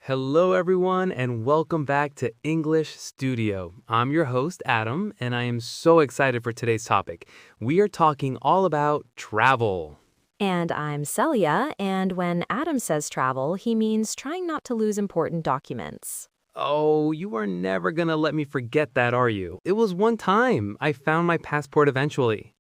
Hello, everyone, and welcome back to English Studio. I'm your host, Adam, and I am so excited for today's topic. We are talking all about travel. And I'm Celia, and when Adam says travel, he means trying not to lose important documents. Oh, you are never gonna let me forget that, are you? It was one time. I found my passport eventually.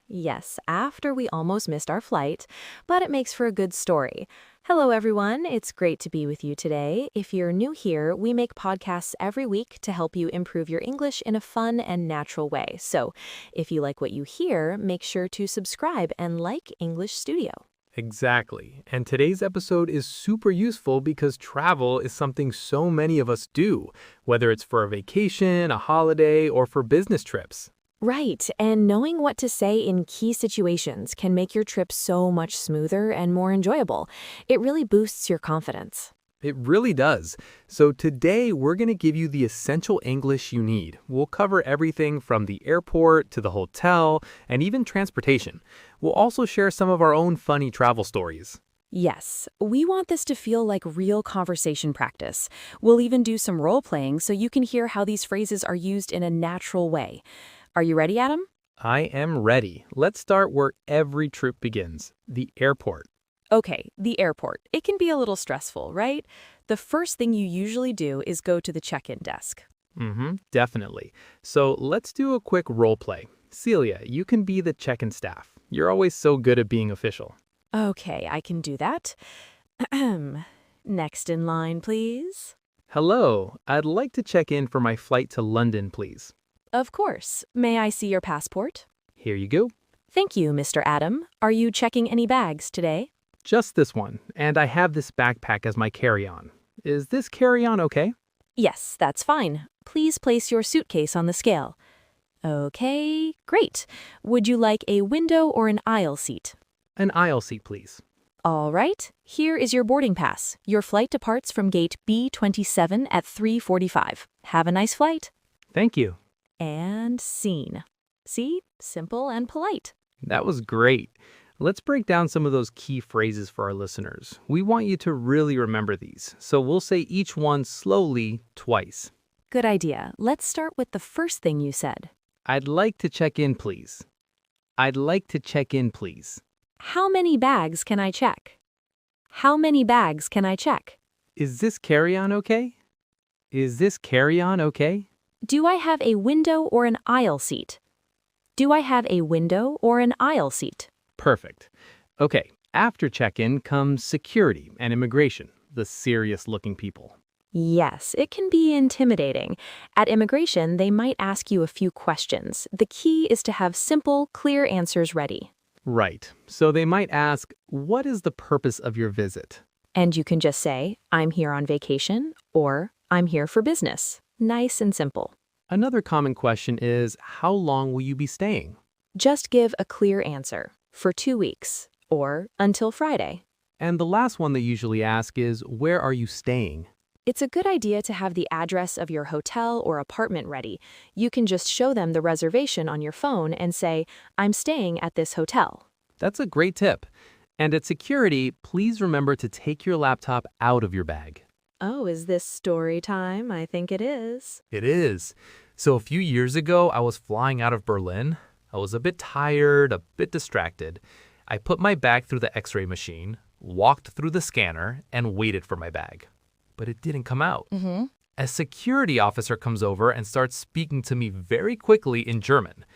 Yes, after we almost missed our flight, but it makes for a good story. Hello, everyone. It's great to be with you today. If you're new here, we make podcasts every week to help you improve your English in a fun and natural way. So if you like what you hear, make sure to subscribe and like English Studio. Exactly. And today's episode is super useful because travel is something so many of us do, whether it's for a vacation, a holiday, or for business trips. Right, and knowing what to say in key situations can make your trip so much smoother and more enjoyable. It really boosts your confidence. It really does. So today we're going to give you the essential English you need. We'll cover everything from the airport to the hotel and even transportation. We'll also share some of our own funny travel stories. Yes, we want this to feel like real conversation practice. We'll even do some role playing so you can hear how these phrases are used in a natural way. Are you ready, Adam? I am ready. Let's start where every trip begins, the airport. Okay, the airport. It can be a little stressful, right? The first thing you usually do is go to the check-in desk. Definitely. So let's do a quick role play. Celia, you can be the check-in staff. You're always so good at being official. Okay, I can do that. Next in line, please. Hello, I'd like to check in for my flight to London, please. Of course. May I see your passport? Here you go. Thank you, Mr. Adam. Are you checking any bags today? Just this one, and I have this backpack as my carry-on. Is this carry-on okay? Yes, that's fine. Please place your suitcase on the scale. Okay, great. Would you like a window or an aisle seat? An aisle seat, please. All right, here is your boarding pass. Your flight departs from gate B27 at 3:45. Have a nice flight. Thank you. And scene. See? Simple and polite. That was great. Let's break down some of those key phrases for our listeners. We want you to really remember these, so we'll say each one slowly twice. Good idea. Let's start with the first thing you said. I'd like to check in, please. I'd like to check in, please. How many bags can I check? How many bags can I check? Is this carry-on okay? Is this carry-on okay? Do I have a window or an aisle seat? Do I have a window or an aisle seat? Perfect. Okay, after check-in comes security and immigration, the serious-looking people. Yes, it can be intimidating. At immigration, they might ask you a few questions. The key is to have simple, clear answers ready. Right. So they might ask, what is the purpose of your visit? And you can just say, I'm here on vacation, or I'm here for business. Nice and simple. Another common question is, how long will you be staying? Just give a clear answer. For 2 weeks, or until Friday. And the last one they usually ask is, where are you staying? It's a good idea to have the address of your hotel or apartment ready. You can just show them the reservation on your phone and say, I'm staying at this hotel. That's a great tip. And at security, please remember to take your laptop out of your bag. Oh, is this story time? I think it is. It is. So a few years ago, I was flying out of Berlin. I was a bit tired, a bit distracted. I put my bag through the x-ray machine, walked through the scanner, and waited for my bag. But it didn't come out. A security officer comes over and starts speaking to me very quickly in German.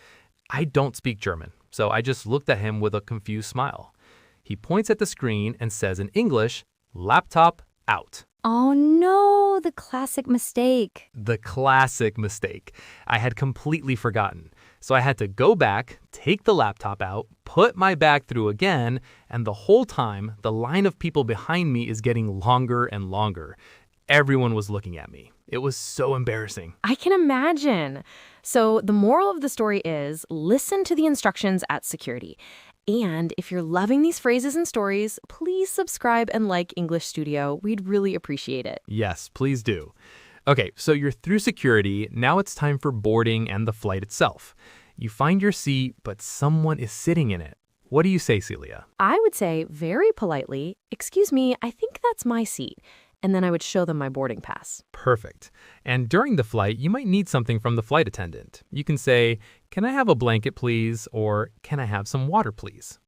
I don't speak German, so I just looked at him with a confused smile. He points at the screen and says in English, laptop out. Oh no, the classic mistake. The classic mistake. I had completely forgotten. So I had to go back, take the laptop out, put my bag through again, and the whole time, the line of people behind me is getting longer and longer. Everyone was looking at me. It was so embarrassing. I can imagine. So the moral of the story is listen to the instructions at security. And if you're loving these phrases and stories, please subscribe and like English Studio. We'd really appreciate it. Yes, please do. Okay, so you're through security. Now it's time for boarding and the flight itself. You find your seat, but someone is sitting in it. What do you say, Celia? I would say very politely, excuse me, I think that's my seat. and then I would show them my boarding pass. Perfect. And during the flight, you might need something from the flight attendant. You can say, "Can I have a blanket, please?" or "Can I have some water, please?"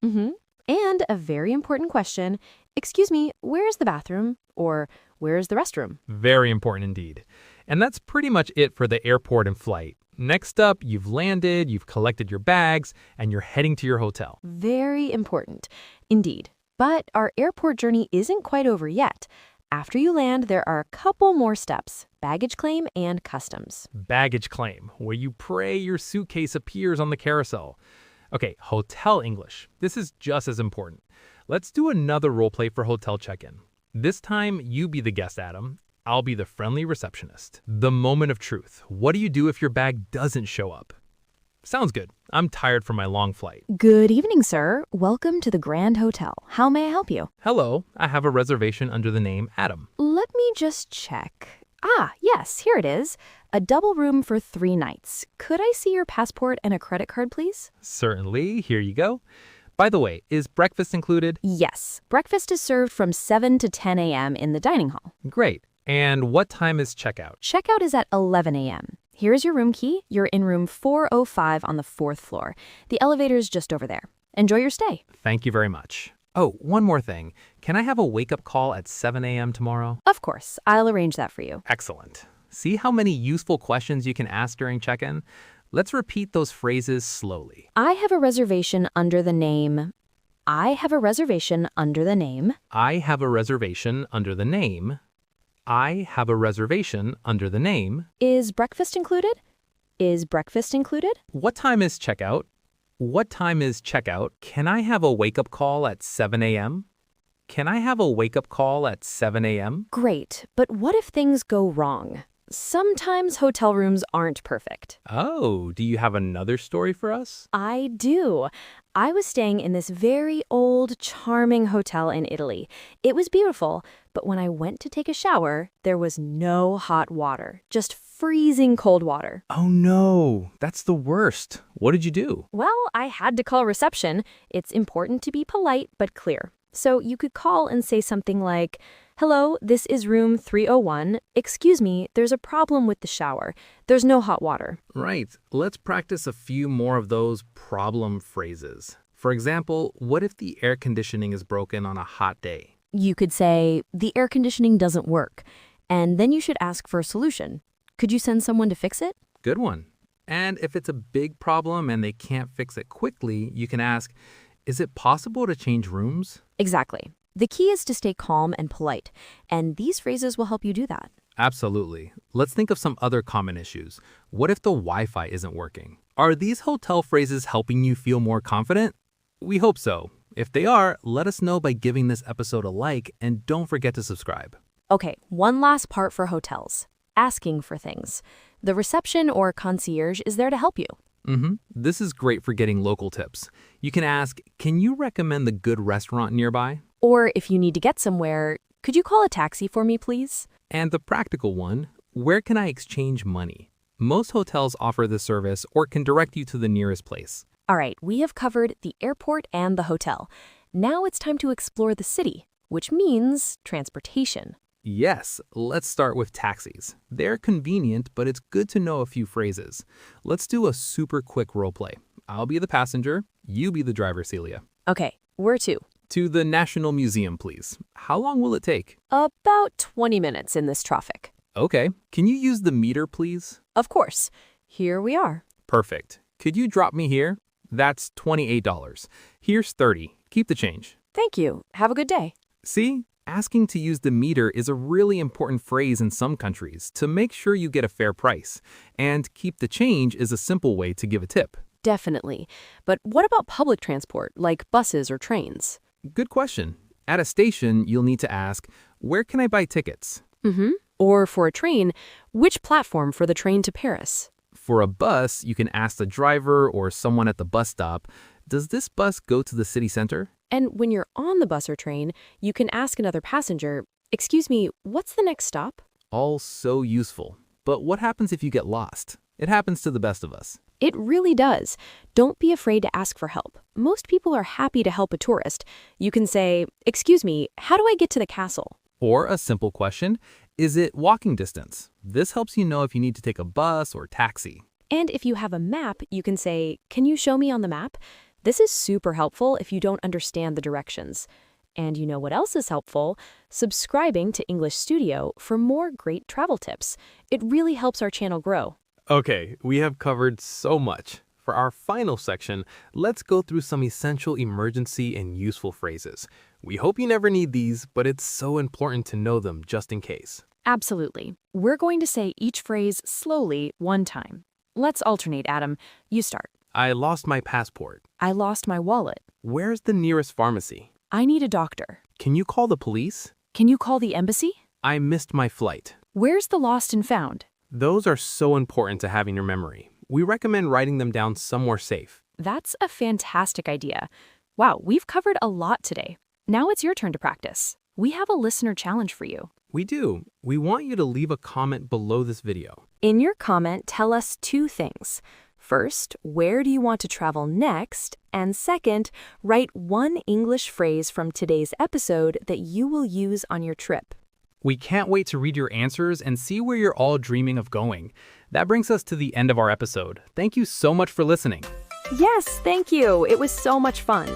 And a very important question, "Excuse me, where's the bathroom?" or "Where's the restroom?" Very important indeed. And that's pretty much it for the airport and flight. Next up, you've landed, you've collected your bags, and you're heading to your hotel. Very important. Indeed. But our airport journey isn't quite over yet. After you land, there are a couple more steps: baggage claim and customs. Baggage claim, where you pray your suitcase appears on the carousel. Okay, hotel English. This is just as important. Let's do another role play for hotel check-in. This time, you be the guest, Adam. I'll be the friendly receptionist. The moment of truth. What do you do if your bag doesn't show up? Sounds good. I'm tired from my long flight. Good evening, sir. Welcome to the Grand Hotel. How may I help you? Hello, I have a reservation under the name Adam. Let me just check. Ah, yes, here it is. A double room for 3 nights. Could I see your passport and a credit card, please? Certainly, here you go. By the way, is breakfast included? Yes. Breakfast is served from 7 to 10 a.m. in the dining hall. Great. And what time is checkout? Checkout is at 11 a.m. Here is your room key. You're in room 405 on the 4th floor. The elevator is just over there. Enjoy your stay. Thank you very much. Oh, one more thing. Can I have a wake-up call at 7 a.m. tomorrow? Of course. I'll arrange that for you. Excellent. See how many useful questions you can ask during check-in? Let's repeat those phrases slowly. I have a reservation under the name. I have a reservation under the name. I have a reservation under the name. I have a reservation under the name. Is breakfast included? Is breakfast included? What time is checkout? What time is checkout? Can I have a wake-up call at 7 a.m.? Can I have a wake-up call at 7 a.m.? Great, but what if things go wrong? Sometimes hotel rooms aren't perfect. Oh, do you have another story for us? I do. I was staying in this very old, charming hotel in Italy. It was beautiful, but when I went to take a shower, there was no hot water, just freezing cold water. Oh no, that's the worst. What did you do? Well, I had to call reception. It's important to be polite but clear. So you could call and say something like, "Hello, this is room 301. Excuse me, there's a problem with the shower. There's no hot water." Right. Let's practice a few more of those problem phrases. For example, what if the air conditioning is broken on a hot day? You could say, "The air conditioning doesn't work." And then you should ask for a solution. Could you send someone to fix it? Good one. And if it's a big problem and they can't fix it quickly, you can ask, "Is it possible to change rooms?" Exactly. The key is to stay calm and polite, and these phrases will help you do that. Absolutely. Let's think of some other common issues. What if the Wi-Fi isn't working? Are these hotel phrases helping you feel more confident? We hope so. If they are, let us know by giving this episode a like, and don't forget to subscribe. Okay, one last part for hotels. Asking for things. The reception or concierge is there to help you. This is great for getting local tips. You can ask, "Can you recommend the good restaurant nearby?" Or if you need to get somewhere, "Could you call a taxi for me, please?" And the practical one, "Where can I exchange money?" Most hotels offer this service or can direct you to the nearest place. All right, we have covered the airport and the hotel. Now it's time to explore the city, which means transportation. Yes, let's start with taxis. They're convenient, but it's good to know a few phrases. Let's do a super quick role play. I'll be the passenger, you be the driver, Celia. Okay, where to? To the National Museum, please. How long will it take? About 20 minutes in this traffic. Okay. Can you use the meter, please? Of course. Here we are. Perfect. Could you drop me here? That's $28. Here's 30. Keep the change. Thank you. Have a good day. See? Asking to use the meter is a really important phrase in some countries to make sure you get a fair price. And keep the change is a simple way to give a tip. Definitely. But what about public transport, like buses or trains? Good question. At a station, you'll need to ask, "Where can I buy tickets?" Or for a train, which platform for the train to Paris? For a bus, you can ask the driver or someone at the bus stop, "Does this bus go to the city center?" And when you're on the bus or train, you can ask another passenger, "Excuse me, what's the next stop?" All so useful. But what happens if you get lost? It happens to the best of us. It really does. Don't be afraid to ask for help. Most people are happy to help a tourist. You can say, "Excuse me, how do I get to the castle?" Or a simple question, is it walking distance? This helps you know if you need to take a bus or taxi. And if you have a map, you can say, "Can you show me on the map?" This is super helpful if you don't understand the directions. And you know what else is helpful? Subscribing to English Studio for more great travel tips. It really helps our channel grow. Okay, we have covered so much. For our final section, let's go through some essential emergency and useful phrases. We hope you never need these, but it's so important to know them just in case. Absolutely. We're going to say each phrase slowly one time. Let's alternate, Adam. You start. I lost my passport. I lost my wallet. Where's the nearest pharmacy? I need a doctor. Can you call the police? Can you call the embassy? I missed my flight. Where's the lost and found? Those are so important to have in your memory. We recommend writing them down somewhere safe. That's a fantastic idea. Wow, we've covered a lot today. Now it's your turn to practice. We have a listener challenge for you. We do. We want you to leave a comment below this video. In your comment, tell us two things. First, where do you want to travel next? And second, write one English phrase from today's episode that you will use on your trip. We can't wait to read your answers and see where you're all dreaming of going. That brings us to the end of our episode. Thank you so much for listening. Yes, thank you. It was so much fun.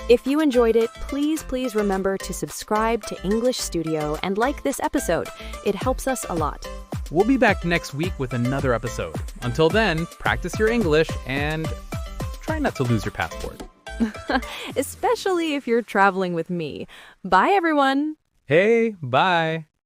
If you enjoyed it, please remember to subscribe to English Studio and like this episode. It helps us a lot. We'll be back next week with another episode. Until then, practice your English and try not to lose your passport. Especially if you're traveling with me. Bye, everyone. Hey, bye.